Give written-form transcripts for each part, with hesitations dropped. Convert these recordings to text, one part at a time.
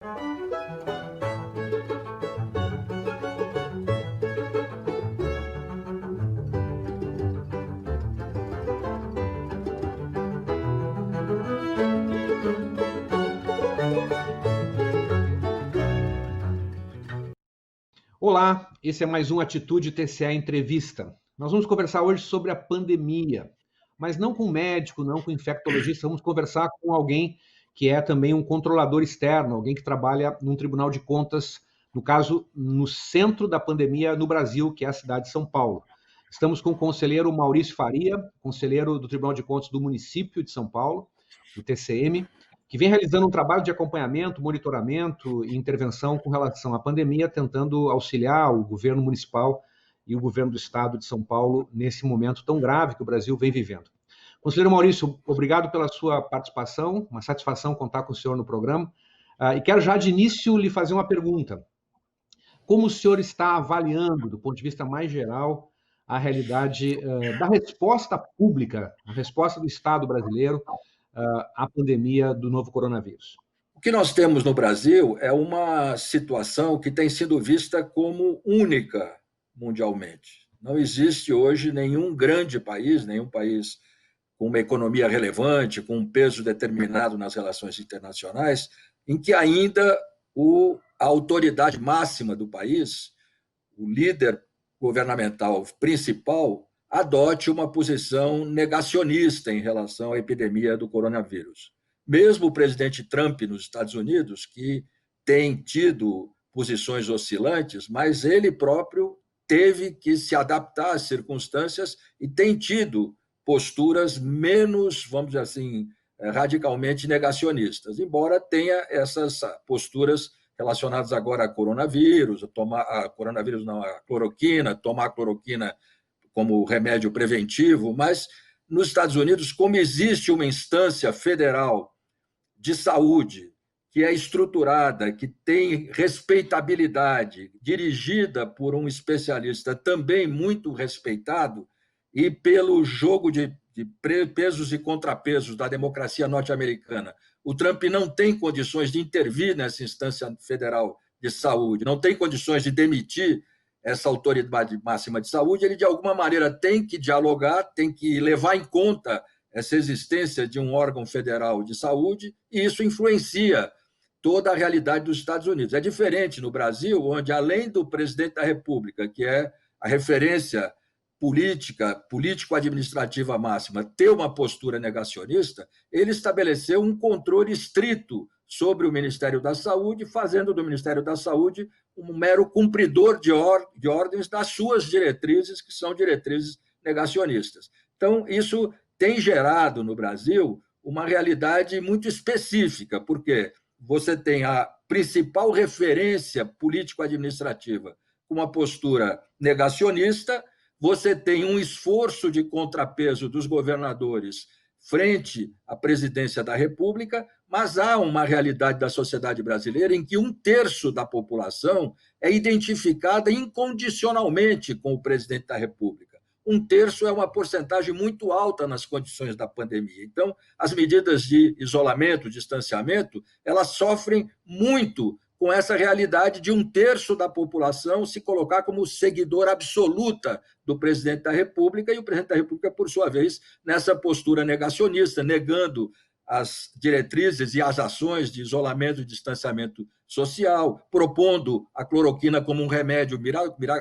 Olá, esse é mais um Atitude TCA Entrevista. Nós vamos conversar hoje sobre a pandemia, mas não com médico, não com infectologista, vamos conversar com alguém que é também um controlador externo, alguém que trabalha num Tribunal de Contas, no caso, no centro da pandemia no Brasil, que é a cidade de São Paulo. Estamos com o conselheiro Maurício Faria, conselheiro do Tribunal de Contas do município de São Paulo, do TCM, que vem realizando um trabalho de acompanhamento, monitoramento e intervenção com relação à pandemia, tentando auxiliar o governo municipal e o governo do estado de São Paulo nesse momento tão grave que o Brasil vem vivendo. Conselheiro Maurício, obrigado pela sua participação, uma satisfação contar com o senhor no programa. E quero já de início lhe fazer uma pergunta. Como o senhor está avaliando, do ponto de vista mais geral, a realidade da resposta pública, a resposta do Estado brasileiro à pandemia do novo coronavírus? O que nós temos no Brasil é uma situação que tem sido vista como única mundialmente. Não existe hoje nenhum grande país, nenhum país com uma economia relevante, com um peso determinado nas relações internacionais, em que ainda a autoridade máxima do país, o líder governamental principal, adote uma posição negacionista em relação à epidemia do coronavírus. Mesmo o presidente Trump nos Estados Unidos, que tem tido posições oscilantes, mas ele próprio teve que se adaptar às circunstâncias e tem tido posturas menos, vamos dizer assim, radicalmente negacionistas, embora tenha essas posturas relacionadas agora a coronavírus, a cloroquina, tomar a cloroquina como remédio preventivo, mas nos Estados Unidos, como existe uma instância federal de saúde que é estruturada, que tem respeitabilidade, dirigida por um especialista também muito respeitado, e pelo jogo de pesos e contrapesos da democracia norte-americana, o Trump não tem condições de intervir nessa instância federal de saúde, não tem condições de demitir essa autoridade máxima de saúde, ele de alguma maneira tem que dialogar, tem que levar em conta essa existência de um órgão federal de saúde, e isso influencia toda a realidade dos Estados Unidos. É diferente no Brasil, onde, além do presidente da República, que é a referência político-administrativa máxima, ter uma postura negacionista, ele estabeleceu um controle estrito sobre o Ministério da Saúde, fazendo do Ministério da Saúde um mero cumpridor de ordens das suas diretrizes, que são diretrizes negacionistas. Então, isso tem gerado no Brasil uma realidade muito específica, porque você tem a principal referência político-administrativa com uma postura negacionista, você tem um esforço de contrapeso dos governadores frente à presidência da República, mas há uma realidade da sociedade brasileira em que 1/3 da população é identificada incondicionalmente com o presidente da República. 1/3 é uma porcentagem muito alta nas condições da pandemia. Então, as medidas de isolamento, distanciamento, elas sofrem muito com essa realidade de 1/3 da população se colocar como seguidora absoluta do presidente da República, e o presidente da República, por sua vez, nessa postura negacionista, negando as diretrizes e as ações de isolamento e distanciamento social, propondo a cloroquina como um remédio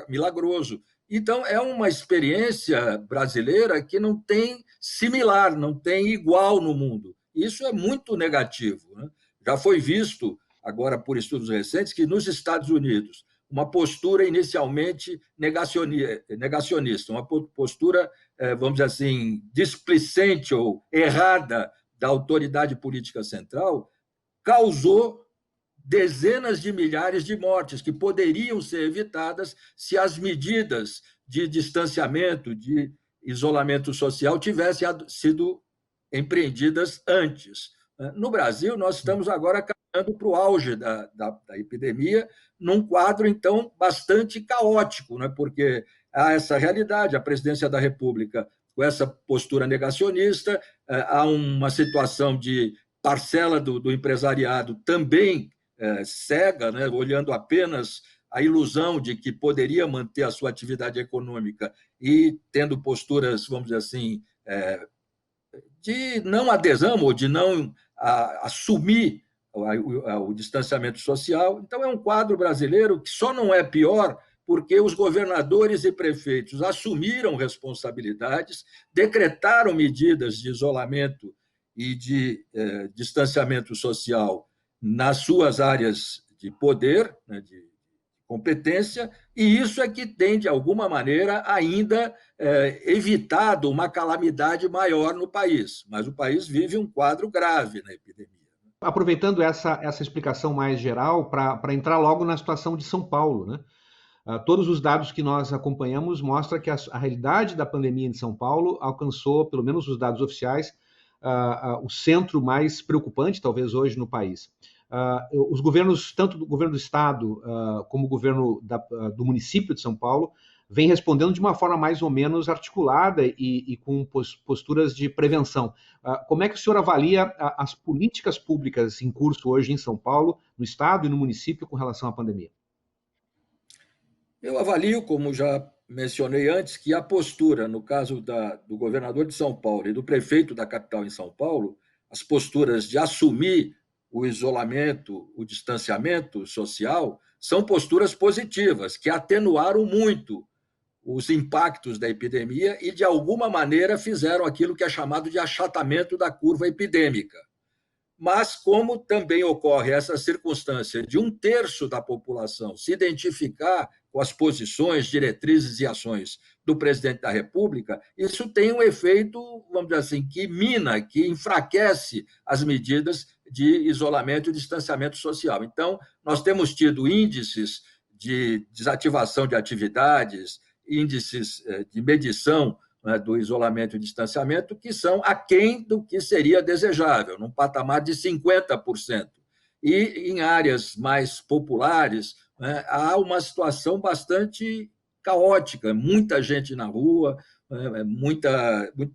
milagroso. Então, é uma experiência brasileira que não tem similar, não tem igual no mundo. Isso é muito negativo, né? Já foi visto, agora por estudos recentes, que nos Estados Unidos, uma postura inicialmente negacionista, uma postura, vamos dizer assim, displicente ou errada da autoridade política central, causou dezenas de milhares de mortes que poderiam ser evitadas se as medidas de distanciamento, de isolamento social tivessem sido empreendidas antes. No Brasil, nós estamos agora caminhando para o auge da epidemia, num quadro, então, bastante caótico, né? Porque há essa realidade, a presidência da República com essa postura negacionista, há uma situação de parcela do empresariado também cega, né, olhando apenas a ilusão de que poderia manter a sua atividade econômica e tendo posturas, vamos dizer assim, de não adesão ou de não assumir o distanciamento social. Então, é um quadro brasileiro que só não é pior porque os governadores e prefeitos assumiram responsabilidades, decretaram medidas de isolamento e de distanciamento social nas suas áreas de poder, né, de competência, e isso é que tem, de alguma maneira, ainda evitado uma calamidade maior no país. Mas o país vive um quadro grave na epidemia. Aproveitando essa explicação mais geral, para entrar logo na situação de São Paulo, né? Todos os dados que nós acompanhamos mostram que a realidade da pandemia em São Paulo alcançou, pelo menos os dados oficiais, o centro mais preocupante, talvez, hoje no país. Os governos, tanto do governo do Estado como o governo do município de São Paulo, vem respondendo de uma forma mais ou menos articulada e com posturas de prevenção. Como é que o senhor avalia as políticas públicas em curso hoje em São Paulo, no Estado e no município, com relação à pandemia? Eu avalio, como já mencionei antes, que a postura, no caso do governador de São Paulo e do prefeito da capital em São Paulo, as posturas de assumir o isolamento, o distanciamento social, são posturas positivas, que atenuaram muito os impactos da epidemia e, de alguma maneira, fizeram aquilo que é chamado de achatamento da curva epidêmica. Mas, como também ocorre essa circunstância de um terço da população se identificar com as posições, diretrizes e ações do presidente da República, isso tem um efeito, vamos dizer assim, que mina, que enfraquece as medidas de isolamento e distanciamento social. Então, nós temos tido índices de desativação de atividades, índices de medição, né, do isolamento e distanciamento, que são aquém do que seria desejável, num patamar de 50%. E em áreas mais populares, né, há uma situação bastante caótica, muita gente na rua, muito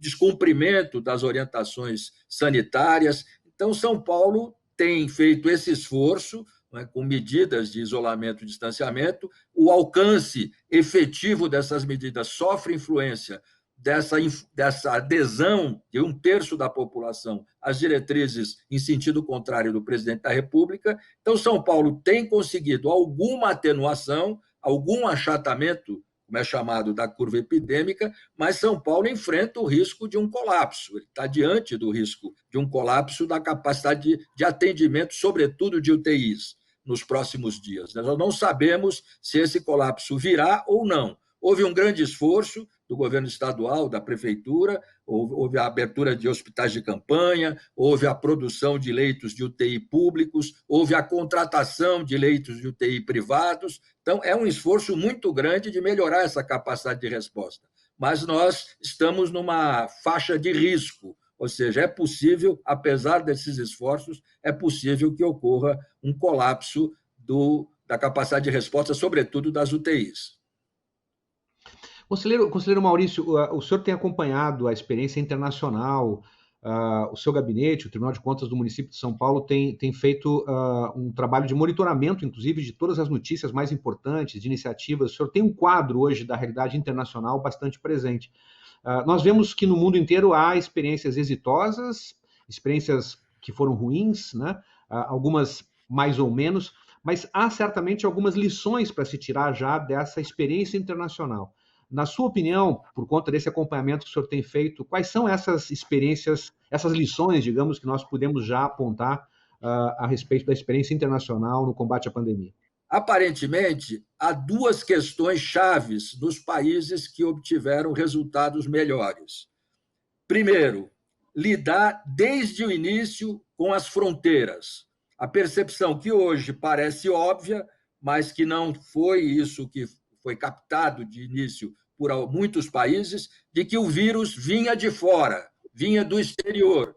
descumprimento das orientações sanitárias. Então, São Paulo tem feito esse esforço, né, com medidas de isolamento e distanciamento. O alcance efetivo dessas medidas sofre influência dessa adesão de um terço da população às diretrizes em sentido contrário do presidente da República. Então, São Paulo tem conseguido alguma atenuação, algum achatamento, como é chamado, da curva epidêmica, mas São Paulo enfrenta o risco de um colapso. Ele está diante do risco de um colapso da capacidade de atendimento, sobretudo de UTIs, nos próximos dias. Nós não sabemos se esse colapso virá ou não. Houve um grande esforço do governo estadual, da prefeitura, houve a abertura de hospitais de campanha, houve a produção de leitos de UTI públicos, houve a contratação de leitos de UTI privados. Então, é um esforço muito grande de melhorar essa capacidade de resposta. Mas nós estamos numa faixa de risco, ou seja, é possível, apesar desses esforços, é possível que ocorra um colapso da capacidade de resposta, sobretudo das UTIs. Conselheiro Maurício, o senhor tem acompanhado a experiência internacional, o seu gabinete, o Tribunal de Contas do município de São Paulo, tem feito um trabalho de monitoramento, inclusive, de todas as notícias mais importantes, de iniciativas. O senhor tem um quadro hoje da realidade internacional bastante presente. Nós vemos que no mundo inteiro há experiências exitosas, experiências que foram ruins, né? Algumas mais ou menos, mas há certamente algumas lições para se tirar já dessa experiência internacional. Na sua opinião, por conta desse acompanhamento que o senhor tem feito, quais são essas experiências, essas lições, digamos, que nós podemos já apontar a respeito da experiência internacional no combate à pandemia? Aparentemente, há duas questões chaves nos países que obtiveram resultados melhores. Primeiro, lidar desde o início com as fronteiras. A percepção que hoje parece óbvia, mas que não foi isso que foi captado de início por muitos países, de que o vírus vinha de fora, vinha do exterior,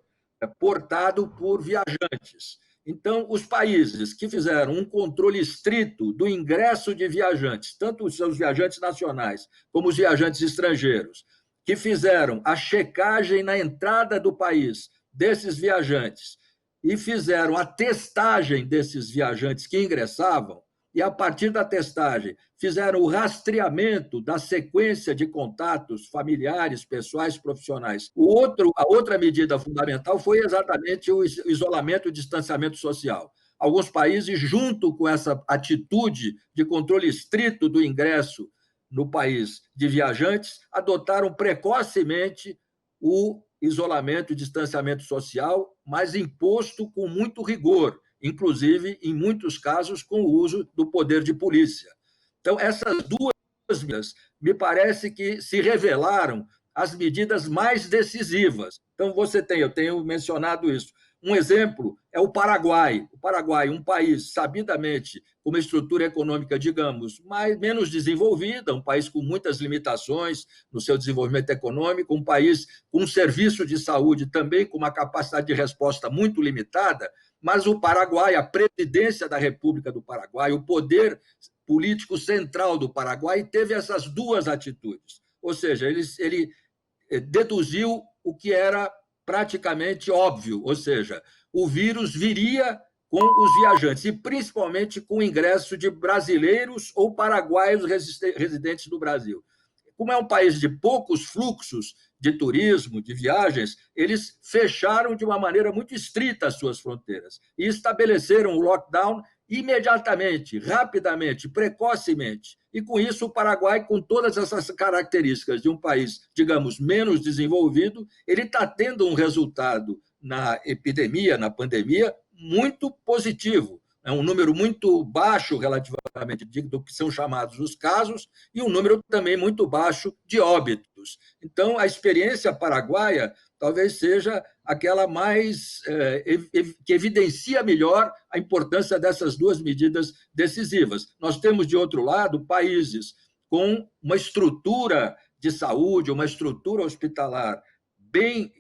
portado por viajantes. Então, os países que fizeram um controle estrito do ingresso de viajantes, tanto os seus viajantes nacionais como os viajantes estrangeiros, que fizeram a checagem na entrada do país desses viajantes, e fizeram a testagem desses viajantes que ingressavam, e, a partir da testagem, fizeram o rastreamento da sequência de contatos familiares, pessoais, profissionais. A outra medida fundamental foi exatamente o isolamento e distanciamento social. Alguns países, junto com essa atitude de controle estrito do ingresso no país de viajantes, adotaram precocemente o isolamento e distanciamento social, mas imposto com muito rigor, inclusive, em muitos casos, com o uso do poder de polícia. Então, essas duas medidas me parece que se revelaram as medidas mais decisivas. Então, eu tenho mencionado isso. Um exemplo é o Paraguai. O Paraguai, um país sabidamente com uma estrutura econômica, digamos, menos desenvolvida, um país com muitas limitações no seu desenvolvimento econômico, um país com um serviço de saúde também com uma capacidade de resposta muito limitada, mas o Paraguai, a presidência da República do Paraguai, o poder político central do Paraguai teve essas duas atitudes. Ou seja, ele deduziu o que era praticamente óbvio, ou seja, o vírus viria com os viajantes, e principalmente com o ingresso de brasileiros ou paraguaios residentes do Brasil. Como é um país de poucos fluxos de turismo, de viagens, eles fecharam de uma maneira muito estrita as suas fronteiras e estabeleceram o lockdown imediatamente, rapidamente, precocemente. E, com isso, o Paraguai, com todas essas características de um país, digamos, menos desenvolvido, ele está tendo um resultado na epidemia, na pandemia, muito positivo. É um número muito baixo relativamente do que são chamados os casos e um número também muito baixo de óbitos. Então, a experiência paraguaia talvez seja aquela mais que evidencia melhor a importância dessas duas medidas decisivas. Nós temos, de outro lado, países com uma estrutura de saúde, uma estrutura hospitalar bem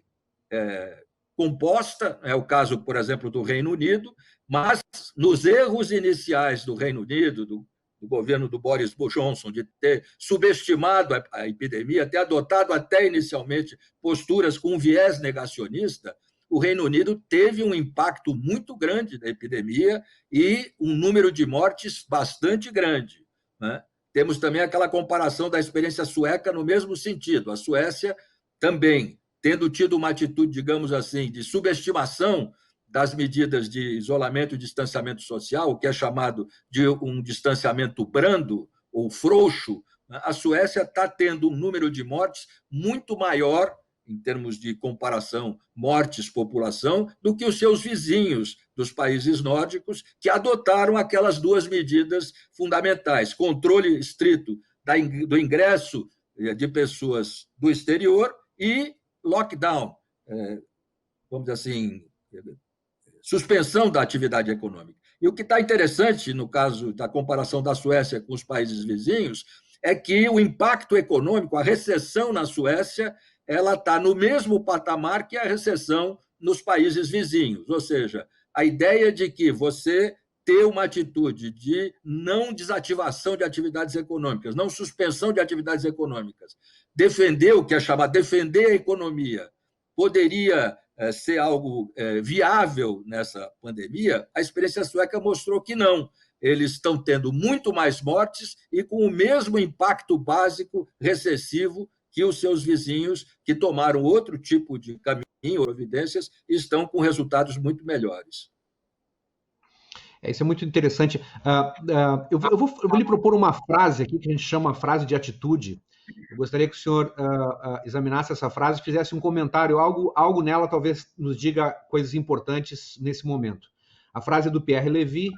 composta, é o caso, por exemplo, do Reino Unido, mas nos erros iniciais do Reino Unido, do governo do Boris Johnson, de ter subestimado a epidemia, ter adotado até inicialmente posturas com um viés negacionista, o Reino Unido teve um impacto muito grande da epidemia e um número de mortes bastante grande, né? Temos também aquela comparação da experiência sueca no mesmo sentido. A Suécia também, tendo tido uma atitude, digamos assim, de subestimação das medidas de isolamento e distanciamento social, o que é chamado de um distanciamento brando ou frouxo, a Suécia está tendo um número de mortes muito maior, em termos de comparação, mortes-população, do que os seus vizinhos dos países nórdicos, que adotaram aquelas duas medidas fundamentais: controle estrito do ingresso de pessoas do exterior e lockdown, vamos dizer assim, suspensão da atividade econômica. E o que está interessante, no caso da comparação da Suécia com os países vizinhos, é que o impacto econômico, a recessão na Suécia, ela está no mesmo patamar que a recessão nos países vizinhos. Ou seja, a ideia de que você ter uma atitude de não desativação de atividades econômicas, não suspensão de atividades econômicas, defender o que é chamado defender a economia, poderia ser algo viável nessa pandemia, a experiência sueca mostrou que não. Eles estão tendo muito mais mortes e com o mesmo impacto básico recessivo que os seus vizinhos, que tomaram outro tipo de caminho, providências, e estão com resultados muito melhores. Isso é muito interessante. Eu vou lhe propor uma frase aqui, que a gente chama frase de atitude. Eu gostaria que o senhor examinasse essa frase e fizesse um comentário, algo nela talvez nos diga coisas importantes nesse momento. A frase é do Pierre Levy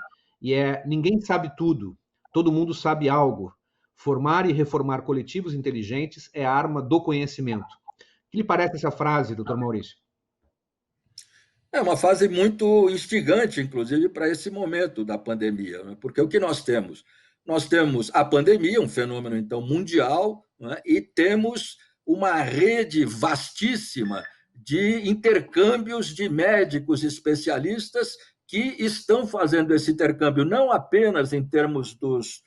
e é: ninguém sabe tudo, todo mundo sabe algo. Formar e reformar coletivos inteligentes é a arma do conhecimento. O que lhe parece essa frase, doutor Maurício? É uma fase muito instigante, inclusive, para esse momento da pandemia, né? Porque o que nós temos? Nós temos a pandemia, um fenômeno, então, mundial, né? E temos uma rede vastíssima de intercâmbios de médicos especialistas que estão fazendo esse intercâmbio não apenas em termos dos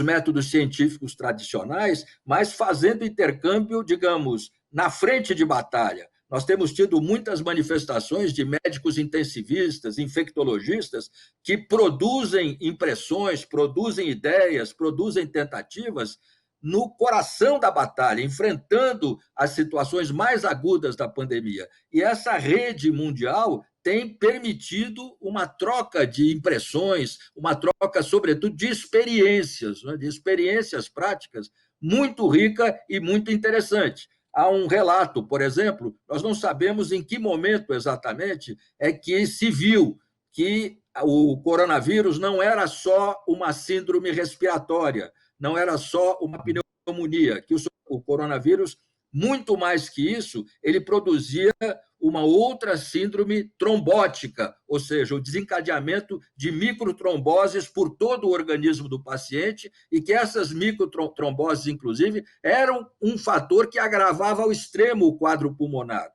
métodos científicos tradicionais, mas fazendo intercâmbio, digamos, na frente de batalha, nós temos tido muitas manifestações de médicos intensivistas, infectologistas, que produzem impressões, produzem ideias, produzem tentativas no coração da batalha, enfrentando as situações mais agudas da pandemia. E essa rede mundial tem permitido uma troca de impressões, uma troca, sobretudo, de experiências, né, de experiências práticas muito rica e muito interessante. Há um relato, por exemplo, nós não sabemos em que momento exatamente é que se viu que o coronavírus não era só uma síndrome respiratória, não era só uma pneumonia, que o coronavírus, muito mais que isso, ele produzia uma outra síndrome trombótica, ou seja, o desencadeamento de microtromboses por todo o organismo do paciente, e que essas microtromboses, inclusive, eram um fator que agravava ao extremo o quadro pulmonar.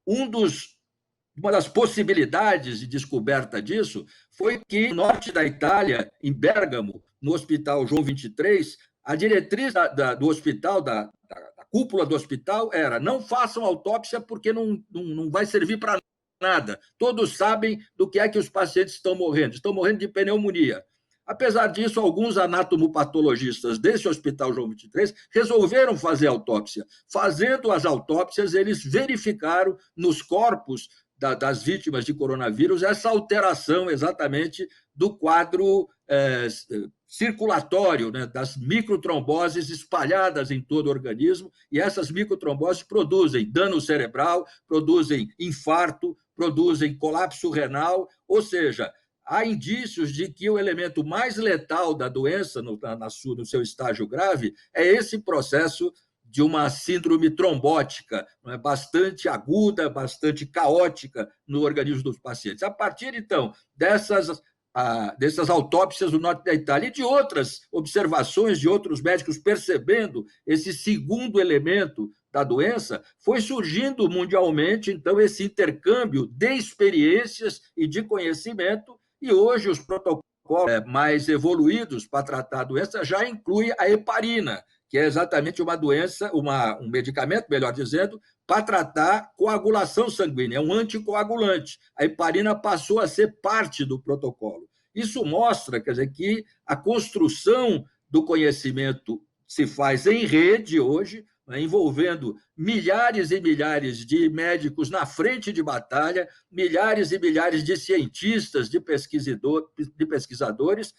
Uma das possibilidades de descoberta disso foi que, no norte da Itália, em Bérgamo, no Hospital João 23, a diretriz do hospital, da cúpula do hospital, era: não façam autópsia porque não vai servir para nada. Todos sabem do que é que os pacientes estão morrendo de pneumonia. Apesar disso, alguns anatomopatologistas desse Hospital João 23 resolveram fazer autópsia. Fazendo as autópsias, eles verificaram nos corpos das vítimas de coronavírus essa alteração exatamente do quadro circulatório, né, das microtromboses espalhadas em todo o organismo, e essas microtromboses produzem dano cerebral, produzem infarto, produzem colapso renal, ou seja, há indícios de que o elemento mais letal da doença, no seu estágio grave, é esse processo de uma síndrome trombótica, bastante aguda, bastante caótica no organismo dos pacientes. A partir, então, dessas autópsias do norte da Itália e de outras observações de outros médicos percebendo esse segundo elemento da doença, foi surgindo mundialmente, então, esse intercâmbio de experiências e de conhecimento, e hoje os protocolos mais evoluídos para tratar a doença já incluem a heparina, que é exatamente uma doença, um medicamento, melhor dizendo, para tratar coagulação sanguínea, é um anticoagulante. A heparina passou a ser parte do protocolo. Isso mostra, quer dizer, que a construção do conhecimento se faz em rede hoje, né, envolvendo milhares e milhares de médicos na frente de batalha, milhares e milhares de cientistas, de pesquisadores,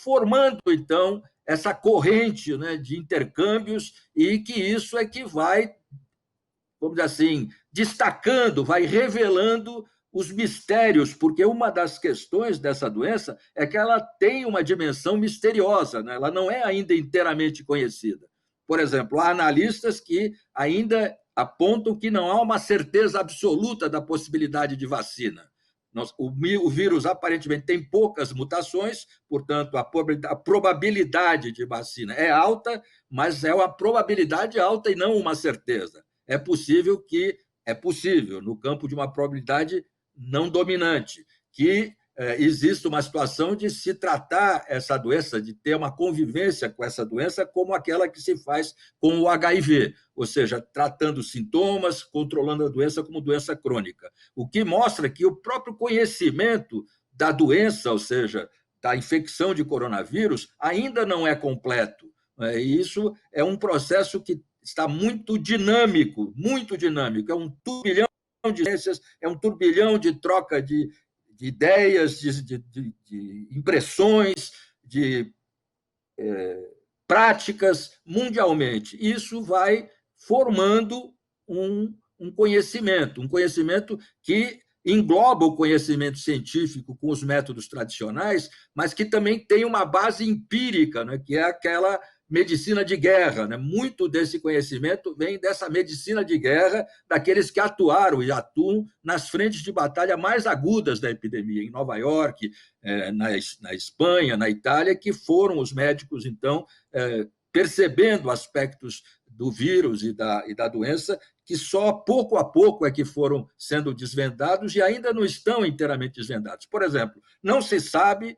formando, então, essa corrente, né, de intercâmbios, e que isso é que vai, vamos dizer assim, destacando, vai revelando os mistérios, porque uma das questões dessa doença é que ela tem uma dimensão misteriosa, né? Ela não é ainda inteiramente conhecida. Por exemplo, há analistas que ainda apontam que não há uma certeza absoluta da possibilidade de vacina. O vírus aparentemente tem poucas mutações, portanto, a probabilidade de vacina é alta, mas é uma probabilidade alta e não uma certeza. É possível, no campo de uma probabilidade não dominante, que existe uma situação de se tratar essa doença, de ter uma convivência com essa doença, como aquela que se faz com o HIV, ou seja, tratando sintomas, controlando a doença como doença crônica. O que mostra que o próprio conhecimento da doença, ou seja, da infecção de coronavírus, ainda não é completo. E isso é um processo que está muito dinâmico, é um turbilhão de ciências, é um turbilhão de troca de ideias, de impressões, de práticas mundialmente. Isso vai formando um conhecimento que engloba o conhecimento científico com os métodos tradicionais, mas que também tem uma base empírica, né, que é aquela medicina de guerra, né? Muito desse conhecimento vem dessa medicina de guerra, daqueles que atuaram e atuam nas frentes de batalha mais agudas da epidemia, em Nova York, na Espanha, na Itália, que foram os médicos, então, percebendo aspectos do vírus e da doença, que só pouco a pouco é que foram sendo desvendados e ainda não estão inteiramente desvendados. Por exemplo, não se sabe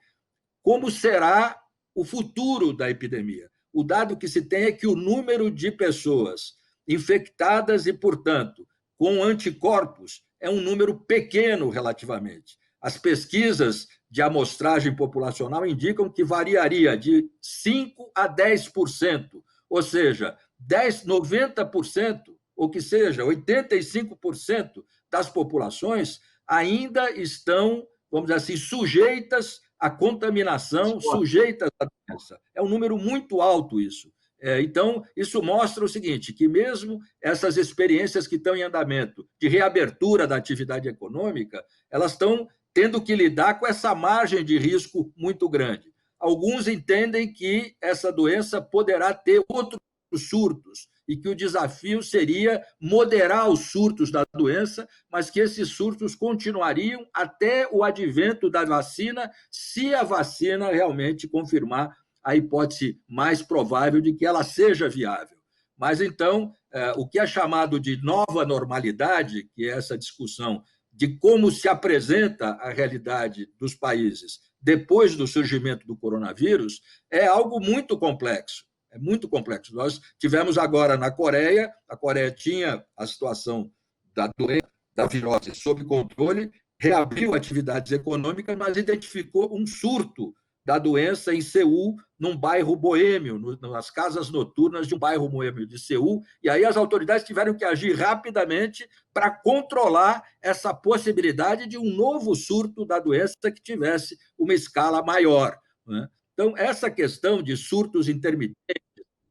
como será o futuro da epidemia. O dado que se tem é que o número de pessoas infectadas e, portanto, com anticorpos é um número pequeno relativamente. As pesquisas de amostragem populacional indicam que variaria de 5 a 10%, ou seja, 90%, ou que seja, 85% das populações ainda estão, vamos dizer assim, sujeitas à contaminação, sujeitas à doença. É um número muito alto isso. Então, isso mostra o seguinte, que mesmo essas experiências que estão em andamento de reabertura da atividade econômica, elas estão tendo que lidar com essa margem de risco muito grande. Alguns entendem que essa doença poderá ter outros surtos e que o desafio seria moderar os surtos da doença, mas que esses surtos continuariam até o advento da vacina, se a vacina realmente confirmar a hipótese mais provável de que ela seja viável. Mas, então, o que é chamado de nova normalidade, que é essa discussão de como se apresenta a realidade dos países depois do surgimento do coronavírus, é algo muito complexo. É muito complexo. Nós tivemos agora na Coreia, a Coreia tinha a situação da doença, da virose sob controle, reabriu atividades econômicas, mas identificou um surto da doença em Seul, num bairro boêmio, nas casas noturnas de um bairro boêmio de Seul, e aí as autoridades tiveram que agir rapidamente para controlar essa possibilidade de um novo surto da doença que tivesse uma escala maior, né? Então, essa questão de surtos intermitentes,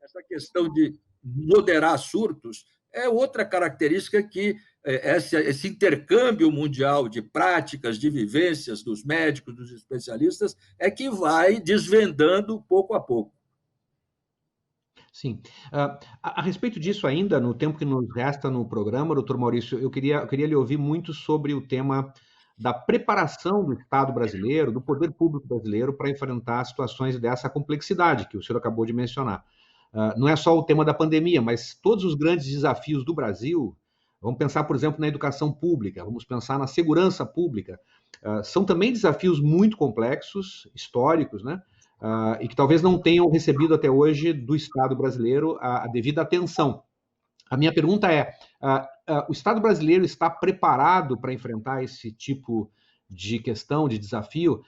essa questão de moderar surtos, é outra característica que esse intercâmbio mundial de práticas, de vivências dos médicos, dos especialistas, é que vai desvendando pouco a pouco. Sim. A respeito disso ainda, no tempo que nos resta no programa, doutor Maurício, eu queria lhe ouvir muito sobre o tema da preparação do Estado brasileiro, do poder público brasileiro, para enfrentar situações dessa complexidade que o senhor acabou de mencionar. Não é só o tema da pandemia, mas todos os grandes desafios do Brasil. Vamos pensar, por exemplo, na educação pública, vamos pensar na segurança pública. São também desafios muito complexos, históricos, né? E que talvez não tenham recebido até hoje do Estado brasileiro a devida atenção. A minha pergunta é: o Estado brasileiro está preparado para enfrentar esse tipo de questão, de desafio?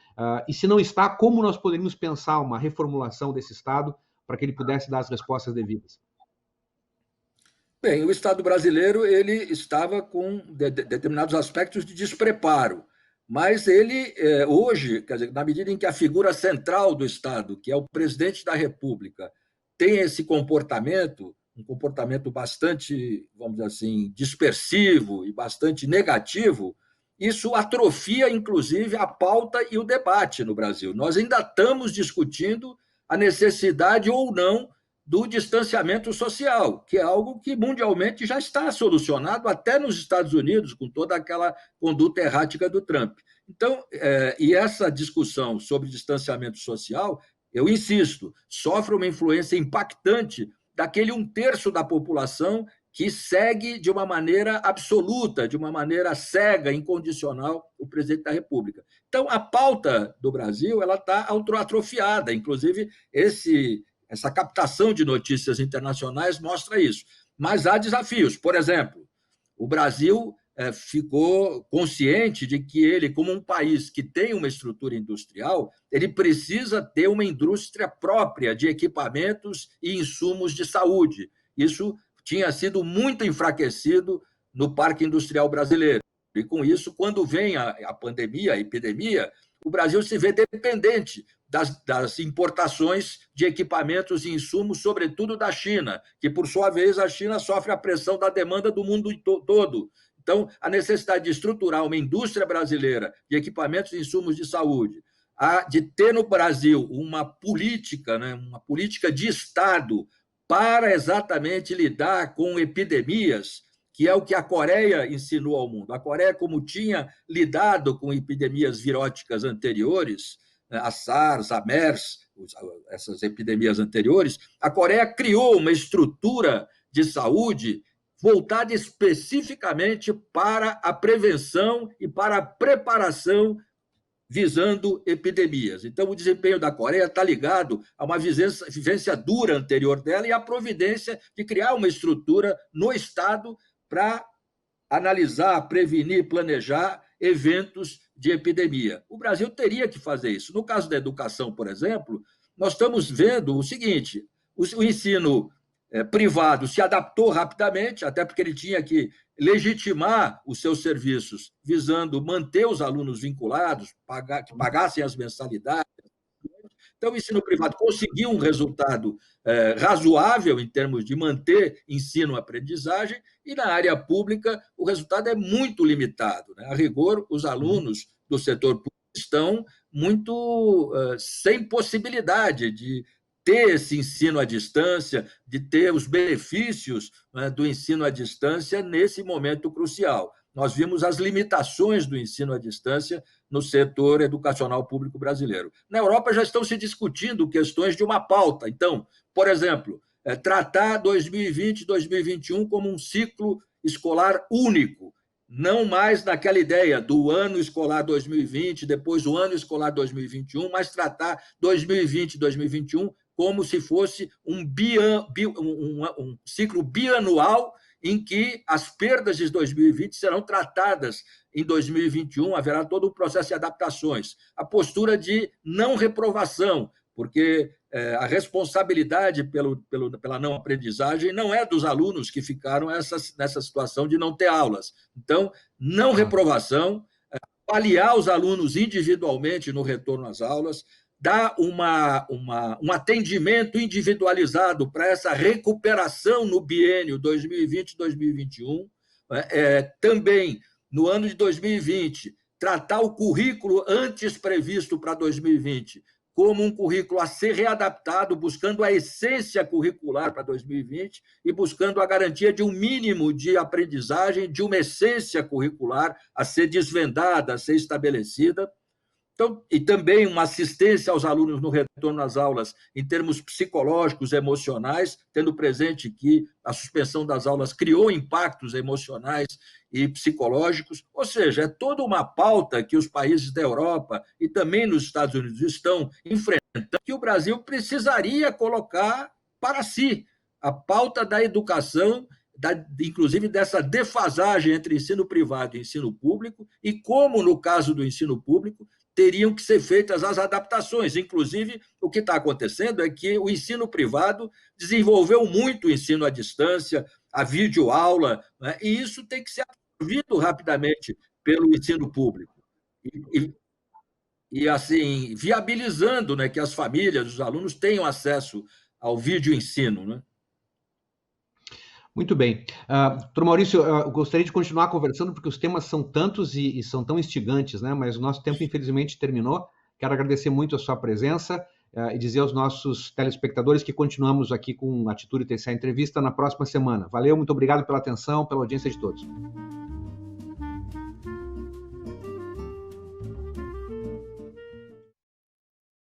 E se não está, como nós poderíamos pensar uma reformulação desse Estado para que ele pudesse dar as respostas devidas? Bem, o Estado brasileiro ele estava com determinados aspectos de despreparo, mas ele hoje, quer dizer, na medida em que a figura central do Estado, que é o presidente da República, tem esse comportamento, um comportamento bastante, vamos dizer assim, dispersivo e bastante negativo, isso atrofia, inclusive, a pauta e o debate no Brasil. Nós ainda estamos discutindo a necessidade ou não do distanciamento social, que é algo que mundialmente já está solucionado até nos Estados Unidos, com toda aquela conduta errática do Trump. Então, e essa discussão sobre distanciamento social, eu insisto, sofre uma influência impactante daquele 1/3 da população que segue de uma maneira absoluta, de uma maneira cega, incondicional, o presidente da República. Então, a pauta do Brasil ela está atrofiada, inclusive essa captação de notícias internacionais mostra isso. Mas há desafios. Por exemplo, o Brasil ficou consciente de que ele, como um país que tem uma estrutura industrial, ele precisa ter uma indústria própria de equipamentos e insumos de saúde. Isso tinha sido muito enfraquecido no parque industrial brasileiro. E, com isso, quando vem a pandemia, a epidemia, o Brasil se vê dependente das importações de equipamentos e insumos, sobretudo da China, que, por sua vez, a China sofre a pressão da demanda do mundo todo. Então, a necessidade de estruturar uma indústria brasileira de equipamentos e insumos de saúde, de ter no Brasil uma política, né, uma política de Estado para exatamente lidar com epidemias, que é o que a Coreia ensinou ao mundo. A Coreia, como tinha lidado com epidemias viróticas anteriores, a SARS, a MERS, essas epidemias anteriores, a Coreia criou uma estrutura de saúde voltada especificamente para a prevenção e para a preparação visando epidemias. Então, o desempenho da Coreia está ligado a uma vivência dura anterior dela e à providência de criar uma estrutura no Estado para analisar, prevenir, planejar eventos de epidemia. O Brasil teria que fazer isso. No caso da educação, por exemplo, nós estamos vendo o seguinte: o ensino privado se adaptou rapidamente, até porque ele tinha que legitimar os seus serviços, visando manter os alunos vinculados, que pagassem as mensalidades. Então, o ensino privado conseguiu um resultado razoável em termos de manter ensino-aprendizagem, e na área pública o resultado é muito limitado, né? A rigor, os alunos do setor público estão muito sem possibilidade de ter esse ensino à distância, de ter os benefícios, né, do ensino à distância nesse momento crucial. Nós vimos as limitações do ensino à distância no setor educacional público brasileiro. Na Europa já estão se discutindo questões de uma pauta. Então, por exemplo, tratar 2020 e 2021 como um ciclo escolar único, não mais naquela ideia do ano escolar 2020, depois o ano escolar 2021, mas tratar 2020 e 2021 como se fosse um ciclo bianual em que as perdas de 2020 serão tratadas em 2021, haverá todo um processo de adaptações. A postura de não reprovação, porque a responsabilidade pela não aprendizagem não é dos alunos que ficaram nessa situação de não ter aulas. Então, não reprovação, avaliar os alunos individualmente no retorno às aulas, dar um atendimento individualizado para essa recuperação no biênio 2020-2021. Também, no ano de 2020, tratar o currículo antes previsto para 2020 como um currículo a ser readaptado, buscando a essência curricular para 2020 e buscando a garantia de um mínimo de aprendizagem, de uma essência curricular a ser desvendada, a ser estabelecida. Então, e também uma assistência aos alunos no retorno às aulas em termos psicológicos, emocionais, tendo presente que a suspensão das aulas criou impactos emocionais e psicológicos. Ou seja, é toda uma pauta que os países da Europa e também nos Estados Unidos estão enfrentando, que o Brasil precisaria colocar para si. A pauta da educação, inclusive dessa defasagem entre ensino privado e ensino público, e como, no caso do ensino público, teriam que ser feitas as adaptações. Inclusive, o que está acontecendo é que o ensino privado desenvolveu muito o ensino à distância, a videoaula, né? E isso tem que ser absorvido rapidamente pelo ensino público. E assim, viabilizando, né, que as famílias, os alunos tenham acesso ao vídeo ensino, né? Muito bem. Doutor Maurício, eu gostaria de continuar conversando, porque os temas são tantos e são tão instigantes, né? Mas o nosso tempo, infelizmente, terminou. Quero agradecer muito a sua presença e dizer aos nossos telespectadores que continuamos aqui com Atitude TCA Entrevista na próxima semana. Valeu, muito obrigado pela atenção, pela audiência de todos.